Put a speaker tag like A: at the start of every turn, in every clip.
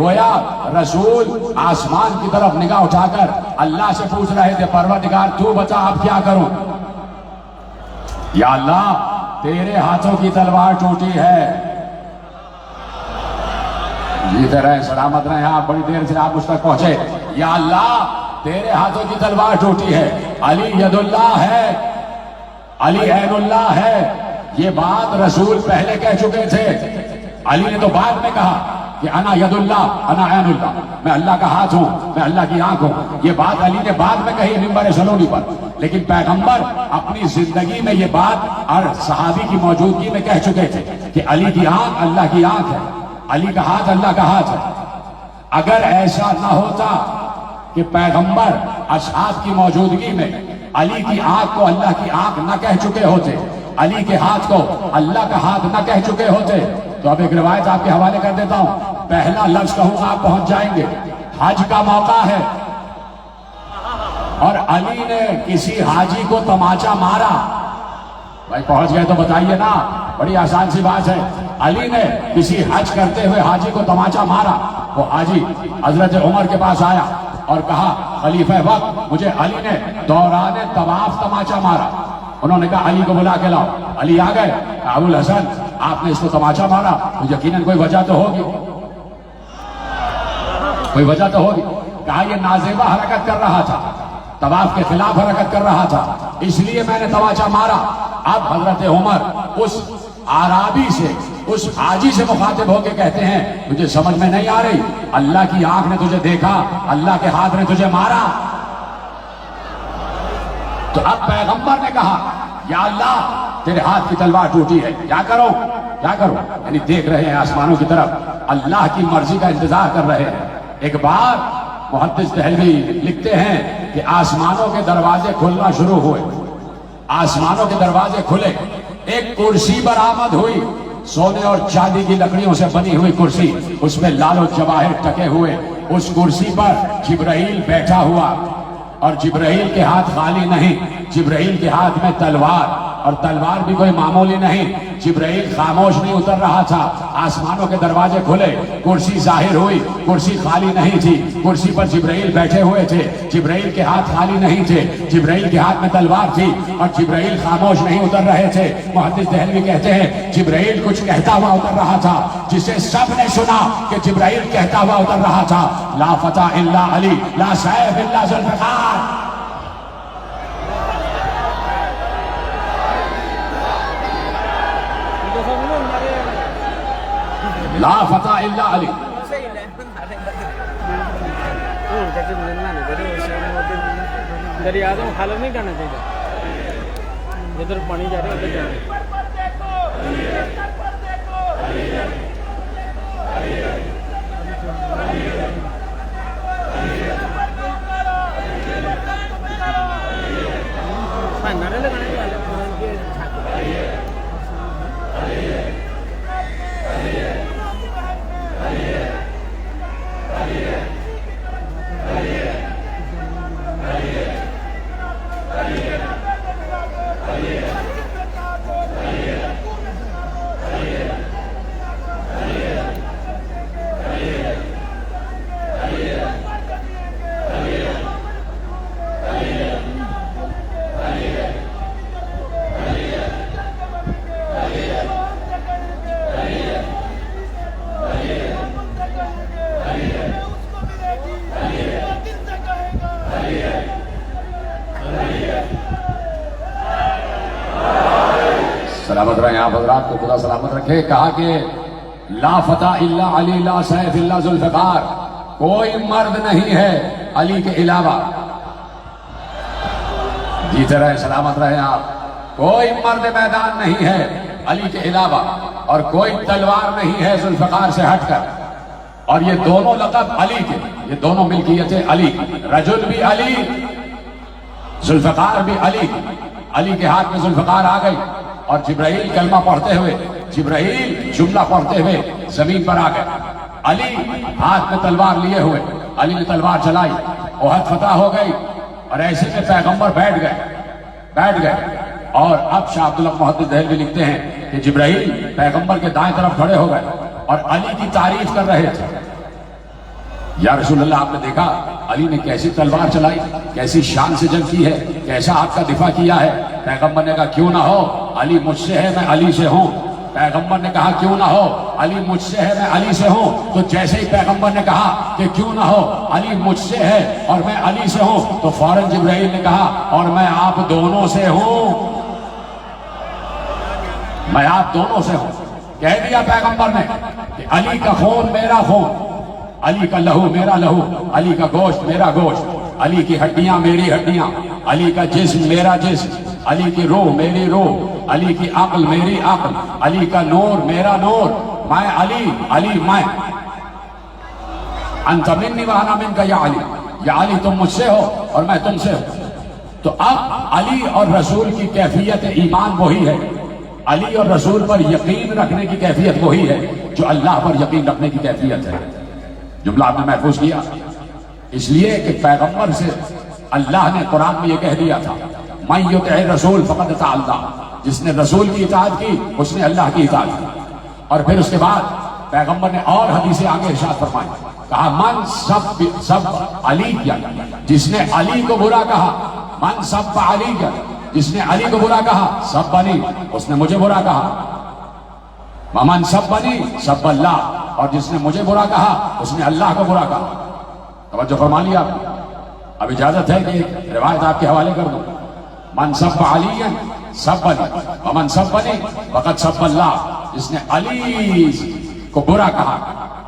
A: گویا رسول آسمان کی طرف نگاہ اٹھا کر اللہ سے پوچھ رہے تھے پروردگار تو بتا اب کیا کروں؟ یا اللہ تیرے ہاتھوں کی تلوار ٹوٹی ہے. جیتے رہے سلامت رہے آپ، بڑی دیر سے آپ اس تک پہنچے. یا اللہ تیرے ہاتھوں کی تلوار ٹوٹی ہے. علی ید اللہ ہے، علی عین اللہ ہے. یہ بات رسول پہلے کہہ چکے تھے. علی نے تو بعد میں کہا کہ انا ید اللہ انا عین اللہ، میں اللہ کا ہاتھ ہوں، میں اللہ کی آنکھ ہوں. یہ بات علی نے بعد میں کہی منبر سلونی پر، لیکن پیغمبر اپنی زندگی میں یہ بات اور صحابی کی موجودگی میں کہہ چکے تھے کہ علی کی آنکھ اللہ کی آنکھ ہے، علی کا ہاتھ اللہ کا ہاتھ ہے. اگر ایسا نہ ہوتا کہ پیغمبر اصحاب کی موجودگی میں علی کی آنکھ کو اللہ کی آنکھ نہ کہہ چکے ہوتے، علی کے ہاتھ کو اللہ کا ہاتھ نہ کہہ چکے ہوتے، تو اب ایک روایت آپ کے حوالے کر دیتا ہوں. پہلا لفظ کہوں آپ پہنچ جائیں گے. حج کا موقع ہے اور علی نے کسی حاجی کو تماچا مارا. بھائی پہنچ گئے تو بتائیے نا، بڑی آسان سی بات ہے. علی نے کسی حج کرتے ہوئے حاجی کو تماچا مارا. وہ حاجی حضرت عمر کے پاس آیا اور کہا خلیفہ وقت مجھے علی نے دوران طواف تماچا مارا. انہوں نے کہا علی کو بلا کے لاؤ. علی آ گئے. ابو الحسن آپ نے اس کو تماچا مارا تو یقیناً کوئی وجہ تو ہوگی، کوئی وجہ تو ہوگی. کہا یہ نازیبہ حرکت کر رہا تھا، طواف کے خلاف حرکت کر رہا تھا، اس لیے میں نے تماچا مارا. اب حضرت عمر اس عرابی سے، اس حاجی سے مخاطب ہو کے کہتے ہیں تجھے سمجھ میں نہیں آ رہی، اللہ کی آنکھ نے تجھے دیکھا، اللہ کے ہاتھ نے تجھے مارا. تو اب پیغمبر نے کہا یا اللہ تیرے ہاتھ کی تلوار ٹوٹی ہے، کیا کرو کیا کرو؟ یعنی دیکھ رہے ہیں آسمانوں کی طرف، اللہ کی مرضی کا انتظار کر رہے ہیں. ایک بار محدث دہلوی لکھتے ہیں کہ آسمانوں کے دروازے کھلنا شروع ہوئے، آسمانوں کے دروازے کھلے، ایک کرسی برآمد ہوئی، سونے اور چاندی کی لکڑیوں سے بنی ہوئی کرسی، اس میں لال و جواہر ٹکے ہوئے. اس کرسی پر جبرائیل بیٹھا ہوا، اور جبرائیل کے ہاتھ خالی نہیں، جبرائیل کے ہاتھ میں تلوار، اور تلوار بھی کوئی معمولی نہیں. جبرائیل خاموش نہیں اتر رہا تھا. آسمانوں کے دروازے کھلے، کرسی ظاہر ہوئی، کرسی خالی نہیں تھی، کرسی پر جبرائیل بیٹھے ہوئے تھے. جبرائیل کے ہاتھ خالی نہیں تھے، جبرائیل کے ہاتھ میں تلوار تھی، اور جبرائیل خاموش نہیں اتر رہے تھے. محدث دہلوی کہتے ہیں جبرائیل کچھ کہتا ہوا اتر رہا تھا، جسے سب نے سنا کہ جبرائیل کہتا ہوا اتر رہا تھا لا فتح الا علی، لا سیف الا ذوالفقار. لا فتح الا علی.
B: دریا تو خالب نہیں کرنا چاہیے، ادھر پانی جا رہا ہے ادھر جانا.
A: سلامت رہے آپ حضرات کو خدا سلامت رکھے. کہا کہ لا فتح الا علی، لا سیف الا ذوالفقار، کوئی مرد نہیں ہے علی کے علاوہ. جیتے رہے سلامت رہے آپ. کوئی مرد میدان نہیں ہے علی کے علاوہ، اور کوئی تلوار نہیں ہے ذوالفقار سے ہٹ کر. اور یہ دونوں لقب علی کے، یہ دونوں ملکیتیں علی کی. رجل بھی علی، ذوالفقار بھی علی. علی کے ہاتھ میں ذوالفقار آ گئی، اور جبرائیل کلمہ پڑھتے ہوئے، جبرائیل جملہ پڑھتے ہوئے زمین پر آ گئے. علی ہاتھ میں تلوار لیے ہوئے، علی نے تلوار چلائی، احد فتح ہو گئی. اور ایسے میں پیغمبر بیٹھ گئے. اور اب شاہ عبداللہ محدث دہلوی لکھتے ہیں کہ جبرائیل پیغمبر کے دائیں طرف کھڑے ہو گئے اور علی کی تعریف کر رہے تھے. یا رسول اللہ آپ نے دیکھا علی نے کیسی تلوار چلائی، کیسی شان سے جنگ کی ہے، کیسا آپ کا دفاع کیا ہے؟ پیغمبر نے کہا کیوں نہ ہو، علی مجھ سے ہے، میں علی سے ہوں۔ پیغمبر نے کہا کیوں نہ ہو، علی مجھ سے ہے، میں علی سے ہوں۔ تو جیسے ہی پیغمبر نے کہا کہ کیوں نہ ہو، علی مجھ سے ہے اور میں علی سے ہوں، تو فوراً جبرائیل نے کہا اور میں آپ دونوں سے ہوں، میں آپ دونوں سے ہوں۔ کہہ دیا پیغمبر نے کہ علی کا خون میرا خون، علی کا لہو میرا لہو، علی کا گوشت میرا گوشت، علی کی ہڈیاں میری ہڈیاں، علی کا جسم میرا جسم، علی کی روح میری روح، علی کی عقل میری عقل، علی کا نور میرا نور، میں علی، علی میں، انت منی وانا منک یا علی، یا علی تم مجھ سے ہو اور میں تم سے ہوں۔ تو اب علی اور رسول کی کیفیت ایمان وہی ہے، علی اور رسول پر یقین رکھنے کی کیفیت وہی ہے جو اللہ پر یقین رکھنے کی کیفیت ہے۔ جملہ آپ نے محفوظ کیا، اس لیے کہ پیغمبر سے اللہ نے قرآن میں یہ کہہ دیا تھا من یطع الرسول فقد اطاع اللہ، جس نے رسول کی اطاعت کی اس نے اللہ کی اطاعت کی۔ اور پھر اس کے بعد پیغمبر نے اور حدیثیں آگے ارشاد فرمائی، کہا من سب علی کیا، جس نے علی کو برا کہا، من سب علی کیا، جس نے علی کو برا کہا، سب بنی اس نے مجھے برا کہا، ومن سب بنی سب اللہ، اور جس نے مجھے برا کہا اس نے اللہ کو برا کہا۔ توجہ فرما لیا آپ نے؟ اب اجازت ہے کہ ایک روایت آپ کے حوالے کر دوں، من سب علی سب بنی ومن سب بنی وقد سب اللہ، جس نے علی کو برا کہا،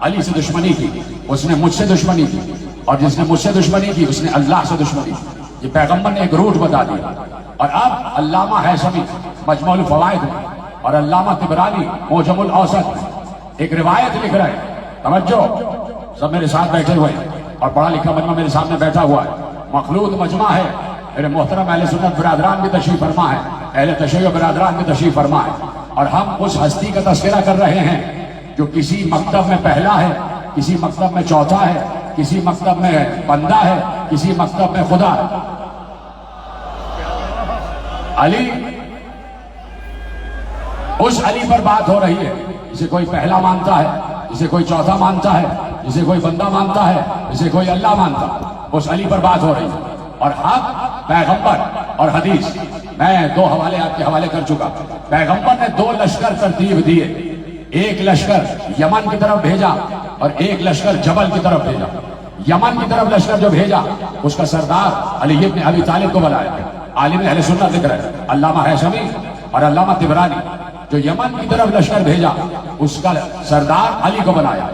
A: علی سے دشمنی کی، اس نے مجھ سے دشمنی کی، اور جس نے مجھ سے دشمنی کی اس نے اللہ سے دشمنی کی۔ یہ پیغمبر نے ایک روٹ بتا دیا۔ اور اب علامہ حیثمی مجموع الفوائد میں اور علامہ طبرانی موجم الاوسط میں ایک روایت لکھ رہے ہیں، توجہ، سب میرے ساتھ بیٹھے ہوئے ہیں اور پڑھا لکھا مجمع میرے سامنے بیٹھا ہوا ہے، مخلوط مجمع ہے، میرے محترم اہل سنت برادران بھی تشریف فرما ہے، اہل تشیع برادران بھی تشریف فرما ہے، اور ہم اس ہستی کا تذکرہ کر رہے ہیں جو کسی مکتب میں پہلا ہے، کسی مکتب میں چوتھا ہے، کسی مکتب میں بندہ ہے، کسی مکتب میں خدا ہے۔ علی، اس علی پر بات ہو رہی ہے جسے کوئی پہلا مانتا ہے، جسے کوئی چوتھا مانتا ہے، جسے کوئی بندہ مانتا ہے، جسے کوئی اللہ مانتا ہے، اس علی پر بات ہو رہی ہے۔ اور حق، پیغمبر اور حدیث، میں دو حوالے آپ کے حوالے کر چکا۔ پیغمبر نے دو لشکر ترتیب دیے، ایک لشکر یمن کی طرف بھیجا اور ایک لشکر جبل کی طرف بھیجا۔ یمن کی طرف لشکر جو بھیجا اس کا سردار علی بن ابی طالب کو بنایا، عالم اہل سنت ذکر ہے علامہ حیثمی اور علامہ طبرانی۔ جو یمن کی طرف لشکر بھیجا اس کا سردار علی کو بنایا،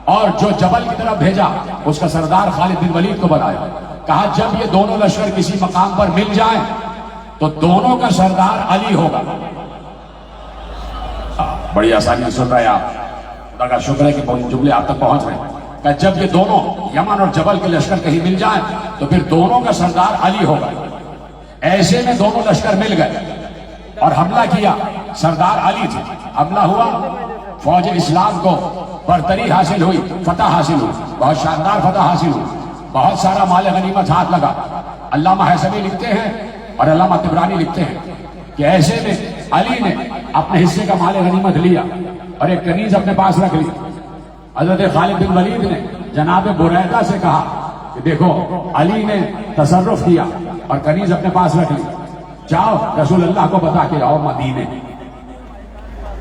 A: اور جو جبل کی طرف بھیجا اس کا سردار خالد بن ولید کو بنایا۔ کہا جب یہ دونوں لشکر کسی مقام پر مل جائیں تو دونوں کا سردار علی ہوگا۔ بڑی آسانی سے سن رہے ہیں آپ، خدا کا شکر ہے کہ جملے آپ تک پہنچ رہے ہیں۔ کہ جب یہ دونوں یمن اور جبل کے لشکر کہیں مل جائیں تو پھر دونوں کا سردار علی ہوگا۔ ایسے میں دونوں لشکر مل گئے اور حملہ کیا، سردار علی تھے، حملہ ہوا، فوج اسلام کو برتری حاصل ہوئی، فتح حاصل ہوئی، بہت شاندار فتح حاصل ہوئی، بہت سارا مال غنیمت ہاتھ لگا۔ علامہ حیثمی لکھتے ہیں اور علامہ طبرانی لکھتے ہیں کہ ایسے میں علی نے اپنے حصے کا مال غنیمت لیا اور ایک کنیز اپنے پاس رکھ لی۔ حضرت خالد بن ولید نے جناب بریدہ سے کہا کہ دیکھو علی نے تصرف کیا اور کنیز اپنے پاس رکھ لی، جاؤ رسول اللہ کو بتا کے آؤ مدینے،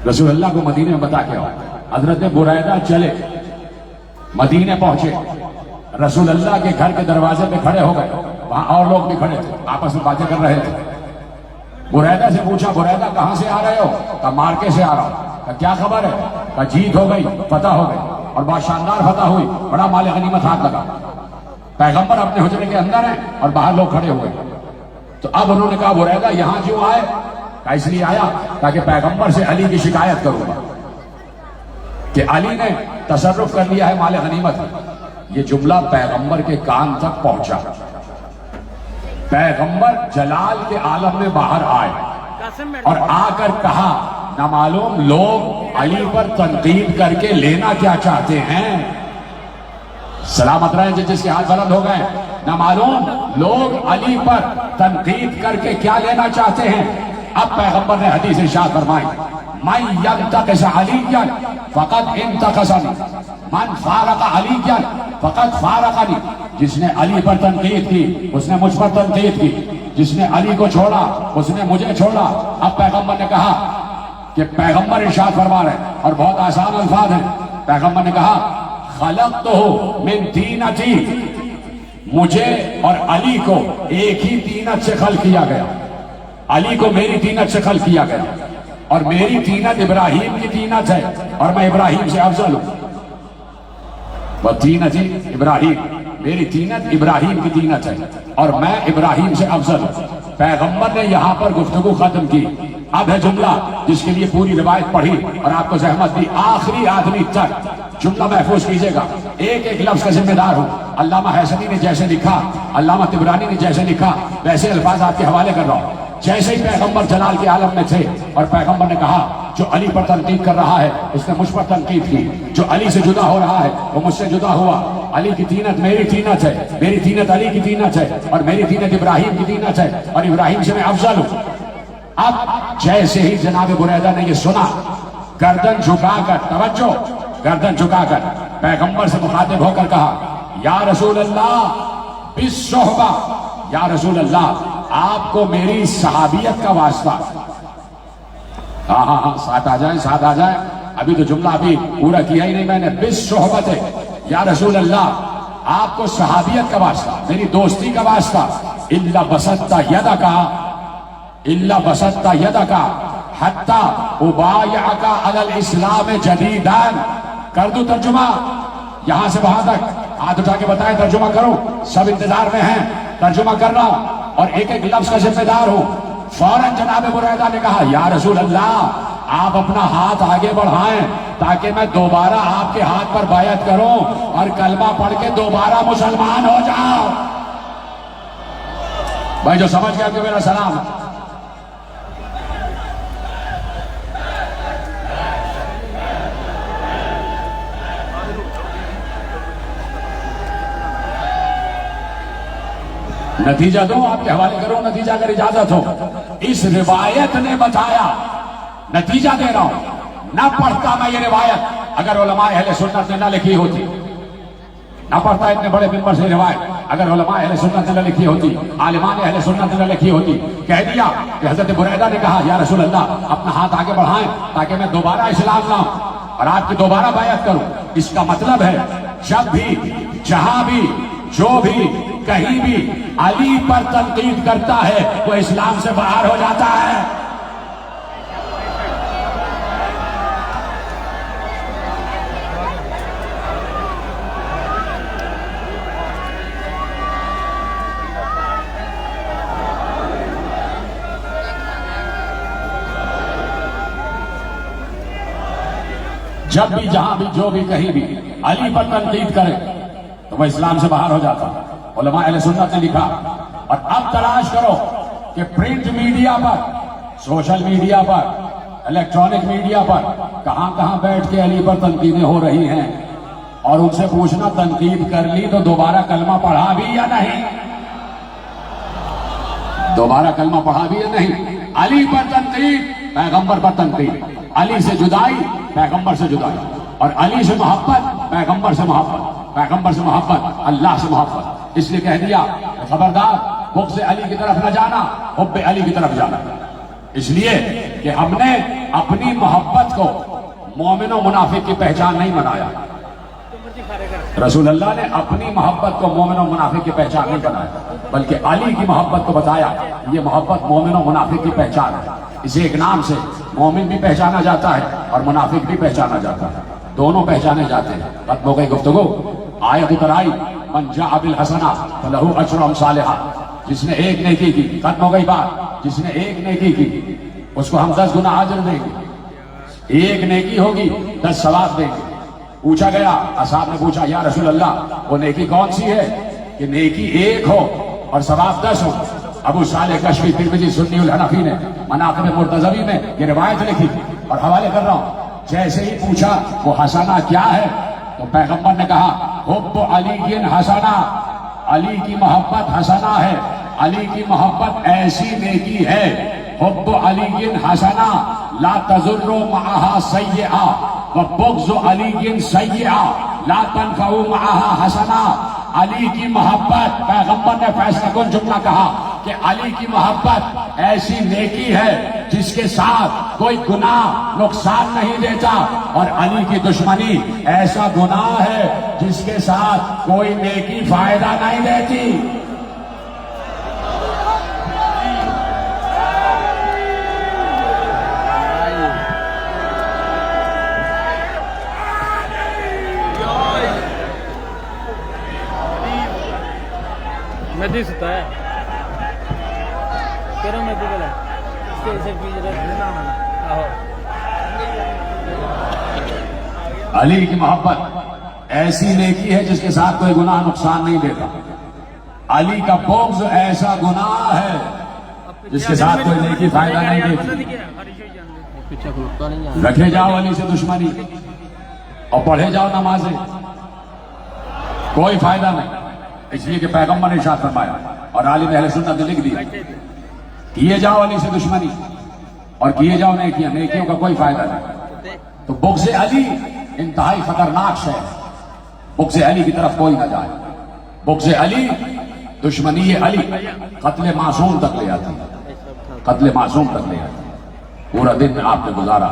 A: رسول اللہ کو مدینے میں بتا کے آؤ۔ حضرت بریدہ چلے، مدینے پہنچے، رسول اللہ کے گھر کے دروازے پہ کھڑے ہو گئے، وہاں اور لوگ بھی کھڑے تھے، آپس میں باتیں کر رہے تھے۔ بریدہ سے پوچھا، بریدہ کہاں سے آ رہے ہو؟ کہا مارکے سے آ رہا ہوں۔ کہا کیا خبر ہے؟ کہا جیت ہو گئی، فتح ہو گئی، اور بہت شاندار فتح ہوئی، بڑا مال غنیمت ہاتھ لگا۔ پیغمبر اپنے حجرے کے اندر ہیں اور باہر لوگ کھڑے ہوئے۔ تو اب انہوں نے کہا بریدہ یہاں کیوں آئے؟ کہا اس لیے آیا تاکہ پیغمبر سے علی کی شکایت کروں گا کہ علی نے تصرف کر لیا ہے مال غنیمت۔ یہ جملہ پیغمبر کے کان تک پہنچا، پیغمبر جلال کے عالم میں باہر آئے اور آ کر کہا نہ معلوم لوگ علی پر تنقید کر کے لینا کیا چاہتے ہیں، سلامت رہیں جس کے ہاتھ بلند ہو گئے، نہ معلوم لوگ علی پر تنقید کر کے کیا لینا چاہتے ہیں۔ اب پیغمبر نے حدیث ارشاد فرمائی من ینتقص علیٰ فقد انتقصنی، من فارق علی کیا فقط فارقنی، جس نے علی پر تنقید کی اس نے مجھ پر تنقید کی، جس نے علی کو چھوڑا اس نے مجھے چھوڑا۔ اب پیغمبر نے کہا کہ پیغمبر ارشاد فرما رہے ہیں اور بہت آسان الفاظ ہیں، پیغمبر نے کہا خلقتہ من طینتی، مجھے اور علی کو ایک ہی طینت سے خلق کیا گیا، علی کو میری طینت سے خلق کیا گیا، اور میری طینت ابراہیم کی طینت ہے اور میں ابراہیم سے افضل ہوں۔ وہ طینتی ابراہیم، میری طینت ابراہیم کی طینت ہے اور میں ابراہیم سے افضل ہوں۔ پیغمبر نے یہاں پر گفتگو ختم کی، اب ہے جملہ جس کے لیے پوری روایت پڑھی اور آپ کو زحمت دی، آخری آدمی تک جملہ محفوظ کیجئے گا، ایک ایک لفظ کا ذمہ دار ہوں۔ علامہ حسنی نے جیسے لکھا، علامہ طبرانی نے جیسے لکھا، ویسے الفاظ آپ کے حوالے کر رہا ہوں۔ جیسے ہی پیغمبر جلال کے عالم میں تھے اور پیغمبر نے کہا جو علی پر تنقید کر رہا ہے اس نے مجھ پر تنقید کی، جو علی سے جدا ہو رہا ہے وہ مجھ سے جدا ہوا، علی کی طینت میری طینت ہے، میری طینت علی کی طینت ہے اور میری طینت ابراہیم کی طینت ہے اور ابراہیم سے میں افضل ہوں۔ اب جیسے ہی جناب بریدہ نے یہ سنا، گردن جھکا کر، توجہ، گردن جھکا کر پیغمبر سے مخاطب ہو کر کہا یا رسول اللہ بالصحبہ، یا رسول اللہ آپ کو میری صحابیت کا واسطہ۔ ہاں ہاں ہاں، ساتھ آ جائیں، ساتھ آ جائیں، ابھی تو جملہ ابھی پورا کیا ہی نہیں میں نے۔ بالصحبت ہے، یا رسول اللہ آپ کو صحابیت کا واسطہ، میری دوستی کا واسطہ۔ الا بسطت یدک، الا بسطت یدک حتی ابایعک علی الاسلام جدیدا۔ کر دوں ترجمہ یہاں سے وہاں تک، ہاتھ اٹھا کے بتائیں، ترجمہ کرو، سب انتظار میں ہیں، ترجمہ کر رہا ہوں اور ایک ایک لفظ کا ذمہ دار ہوں۔ فوراً جناب بریدہ نے کہا یا رسول اللہ آپ اپنا ہاتھ آگے بڑھائیں تاکہ میں دوبارہ آپ کے ہاتھ پر بیعت کروں اور کلمہ پڑھ کے دوبارہ مسلمان ہو جاؤں۔ بھائی جو سمجھ گیا کہ میرا سلام۔ نتیجہ دوں، آپ کے حوالے کروں نتیجہ اگر اجازت ہو۔ اس روایت نے بتایا، نتیجہ دے رہا ہوں، نہ پڑھتا میں یہ روایت اگر علماء اہل سنت نے نہ لکھی ہوتی، نہ پڑھتا اتنے بڑے ممبر سے روایت اگر علماء اہل سنت نے نہ لکھی ہوتی، عالمان اہل سنت نے نہ لکھی ہوتی۔ کہہ دیا کہ حضرت بریدہ نے کہا یا رسول اللہ اپنا ہاتھ آگے بڑھائیں تاکہ میں دوبارہ اسلام لاؤں اور آپ کی دوبارہ بیعت کروں۔ اس کا مطلب ہے جب بھی، جہاں بھی، جو بھی، کہیں بھی علی پر تنقید کرتا ہے وہ اسلام سے باہر ہو جاتا ہے۔ جب بھی، جہاں بھی، جو بھی، کہیں بھی علی پر تنقید کرے تو وہ اسلام سے باہر ہو جاتا ہے۔ علماء اہل سنت نے لکھا، اور اب تلاش کرو کہ پرنٹ میڈیا پر، سوشل میڈیا پر، الیکٹرانک میڈیا پر کہاں کہاں بیٹھ کے علی پر تنقیدیں ہو رہی ہیں، اور ان سے پوچھنا تنقید کر لی تو دوبارہ کلمہ پڑھا بھی یا نہیں، دوبارہ کلمہ پڑھا بھی یا نہیں۔ علی پر تنقید، پیغمبر پر تنقید، علی سے جدائی، پیغمبر سے جدائی، اور علی سے محبت، پیغمبر سے محبت، پیغمبر سے محبت، اللہ سے محبت۔ اس لیے کہہ دیا خبردار بغض علی کی طرف نہ جانا، حب علی کی طرف جانا، اس لیے کہ ہم نے اپنی محبت کو مومن و منافق کی پہچان نہیں بنایا۔ رسول اللہ نے اپنی محبت کو مومن و منافق کی پہچان نہیں بنایا، بلکہ علی کی محبت کو بتایا یہ محبت مومن و منافق کی پہچان ہے۔ اسے ایک نام سے مومن بھی پہچانا جاتا ہے اور منافق بھی پہچانا جاتا ہے، دونوں پہچانے جاتے ہیں۔ ختم ہو گئی گفتگو، آیت اتر آئی من جاء بالحسنہ فلہ عشر امثالھا، جس نے ایک نیکی کی، ختم ہو گئی بات، جس نے ایک نیکی کی اس کو ہم 10 گنا اجر دیں گے، ایک نیکی ہوگی 10 ثواب دیں گے۔ پوچھا گیا، اصحاب نے پوچھا یا رسول اللہ وہ نیکی کون سی ہے کہ نیکی ایک ہو اور ثواب 10 ہو؟ ابو صالح کشفی ترمذی سنی الحنفی نے مناقب مرتضوی میں یہ روایت لکھی اور حوالے کر رہا ہوں۔ جیسے ہی پوچھا وہ حسنہ کیا ہے تو پیغمبر نے کہا حب علی حسنہ، علی کی محبت حسنہ ہے، علی کی محبت ایسی نیکی ہے، حب علی حسنہ لا تضر معها سیئہ وبغض علی سیئہ، لا تنفعوا معها حسنا. علی کی محبت، پیغمبر نے فیصلہ کن جملہ کہا کہ علی کی محبت ایسی نیکی ہے جس کے ساتھ کوئی گناہ نقصان نہیں دیتا، اور علی کی دشمنی ایسا گناہ ہے جس کے ساتھ کوئی نیکی فائدہ نہیں دیتی.
B: مہدی ستا ہے کرو مہدی بلا اسٹیشن کی ضرورت آہو.
A: علی کی محبت ایسی نیکی ہے جس کے ساتھ کوئی گناہ نقصان نہیں دیتا. علی کا بغض ایسا گناہ ہے جس کے ساتھ کوئی نیکی فائدہ نہیں دیتی.
B: پیچھے کھلتا نہیں ہے.
A: رکھے جاؤ علی سے دشمنی اور پڑھے جاؤ نمازیں، کوئی فائدہ نہیں. اس لیے کہ پیغمبر نے ارشاد فرمایا اور عالم اہل سنت نے لکھ دیا، کیے جاؤ علی سے دشمنی اور کیے جاؤ نیکیاں، نیکیوں کا کوئی فائدہ نہیں. تو بغض علی انتہائی خطرناک شے ہے. بغض علی کی طرف کوئی نہ جائے. بغض علی، دشمنی علی قتل معصوم تک لے آتی ہے، قتل معصوم تک لے آتی ہے. پورا دن آپ نے گزارا،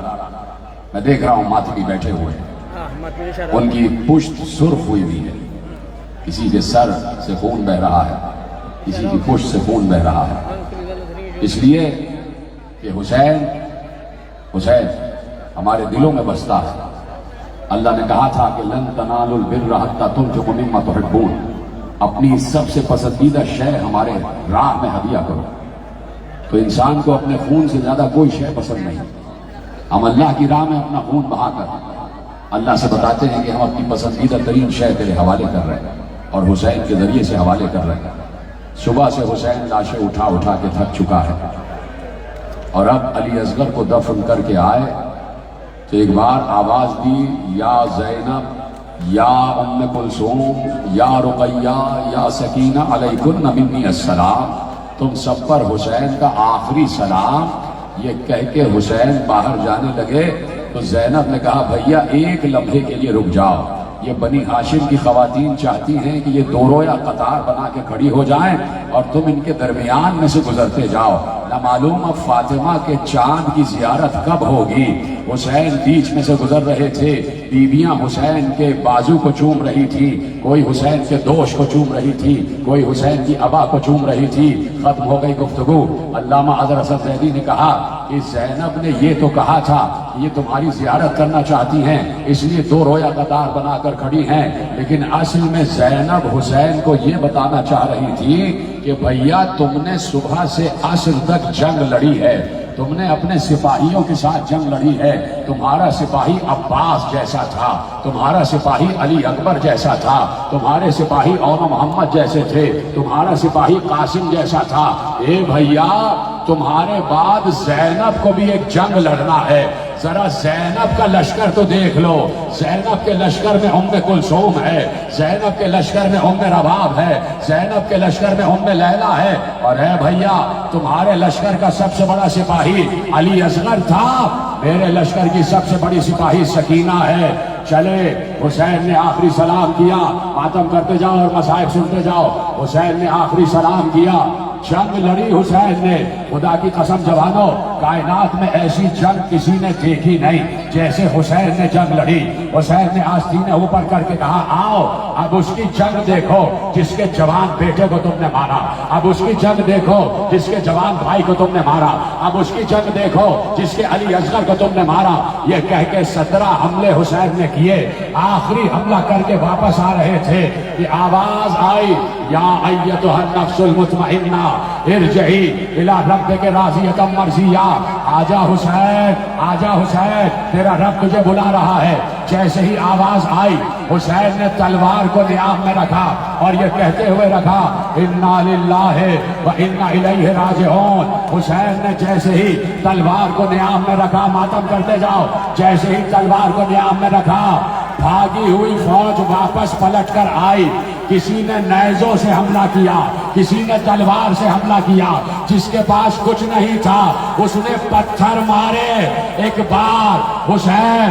A: میں دیکھ رہا ہوں ماتمی بیٹھے ہوئے ہیں، ان کی پشت سرخ ہوئی ہوئی ہے، کسی کے سر سے خون بہ رہا ہے، کسی کی پشت سے خون بہ رہا ہے. اس لیے کہ حسین ہمارے دلوں میں بستا ہے. اللہ نے کہا تھا کہ لن تنالوا البر حتی تنفقوا مما تحبون. اپنی سب سے پسندیدہ شے ہمارے راہ میں ہدیہ کرو. تو انسان کو اپنے خون سے زیادہ کوئی شے پسند نہیں. ہم اللہ کی راہ میں اپنا خون بہا کر اللہ سے بتاتے ہیں کہ ہم اپنی پسندیدہ ترین شے تیرے حوالے کر رہے ہیں، اور حسین کے ذریعے سے حوالے کر رہے ہیں. صبح سے حسین لاشیں اٹھا کے تھک چکا ہے، اور اب علی اصغر کو دفن کر کے آئے تو ایک بار آواز دی، یا زینب، یا ام کلثوم، یا رقیہ، یا سکینہ، علیکن منی السلام. تم سب پر حسین کا آخری سلام. یہ کہہ کے حسین باہر جانے لگے تو زینب نے کہا بھیا ایک لمحے کے لیے رک جاؤ. یہ بنی ہاشم کی خواتین چاہتی ہیں کہ یہ دو رویا قطار بنا کے کھڑی ہو جائیں اور تم ان کے درمیان میں سے گزرتے جاؤ. نہ معلوم اب فاطمہ کے چاند کی زیارت کب ہوگی. حسین بیچ میں سے گزر رہے تھے، بیویاں حسین کے بازو کو چوم رہی تھی، کوئی حسین کے دوش کو چوم رہی تھی، کوئی حسین کی ابا کو چوم رہی تھی. ختم ہو گئی گفتگو. علامہ اظہر حسن زیدی نے کہا کہ زینب نے یہ تو کہا تھا کہ یہ تمہاری زیارت کرنا چاہتی ہیں، اس لیے دو رویا قطار بنا کر کھڑی ہیں، لیکن اصل میں زینب حسین کو یہ بتانا چاہ رہی تھی کہ بھیا تم نے صبح سے عصر تک جنگ لڑی ہے، تم نے اپنے سپاہیوں کے ساتھ جنگ لڑی ہے. تمہارا سپاہی عباس جیسا تھا، تمہارا سپاہی علی اکبر جیسا تھا، تمہارے سپاہی اون محمد جیسے تھے، تمہارا سپاہی قاسم جیسا تھا. اے بھیا تمہارے بعد زینب کو بھی ایک جنگ لڑنا ہے. ذرا زینب کا لشکر تو دیکھ لو. زینب کے لشکر میں ام کلثوم ہے، زینب کے لشکر میں ام رباب ہے، زینب کے لشکر میں ام لیلا ہے. اور اے بھیا تمہارے لشکر کا سب سے بڑا سپاہی علی اصغر تھا، میرے لشکر کی سب سے بڑی سپاہی سکینہ ہے. چلے حسین نے آخری سلام کیا، ماتم کرتے جاؤ اور مصائب سنتے جاؤ. حسین نے آخری سلام کیا، جنگ لڑی حسین نے. خدا کی قسم جوانو، کائنات میں ایسی جنگ کسی نے دیکھی نہیں جیسے حسین نے جنگ لڑی. حسین نے آستینیں اوپر کر کے کہا آؤ اب اس کی جنگ دیکھو جس کے جوان بیٹے کو تم نے مارا، اب اس کی جنگ دیکھو جس کے جوان بھائی کو تم نے مارا، اب اس کی جنگ دیکھو جس کے علی اصغر کو تم نے مارا. یہ کہہ کے 17 حملے حسین نے کیے. آخری حملہ کر کے واپس آ رہے تھے کہ آواز آئی، یا ایتھا النفس المطمئنہ ارجعی الی ربک راضیۃ مرضیہ. آجا حسین، آجا حسین، تیرا رب تجھے بلا رہا ہے. جیسے ہی آواز آئی حسین نے تلوار کو نیام میں رکھا اور یہ کہتے ہوئے رکھا انا للہ و انا الیہ راجعون. حسین نے جیسے ہی تلوار کو نیام میں رکھا، ماتم کرتے جاؤ، جیسے ہی تلوار کو نیام میں رکھا بھاگی ہوئی فوج واپس پلٹ کر آئی. کسی نے نیزوں سے حملہ کیا، کسی نے تلوار سے حملہ کیا. جس کے پاس کچھ نہیں تھا اس نے پتھر مارے. ایک بار حسین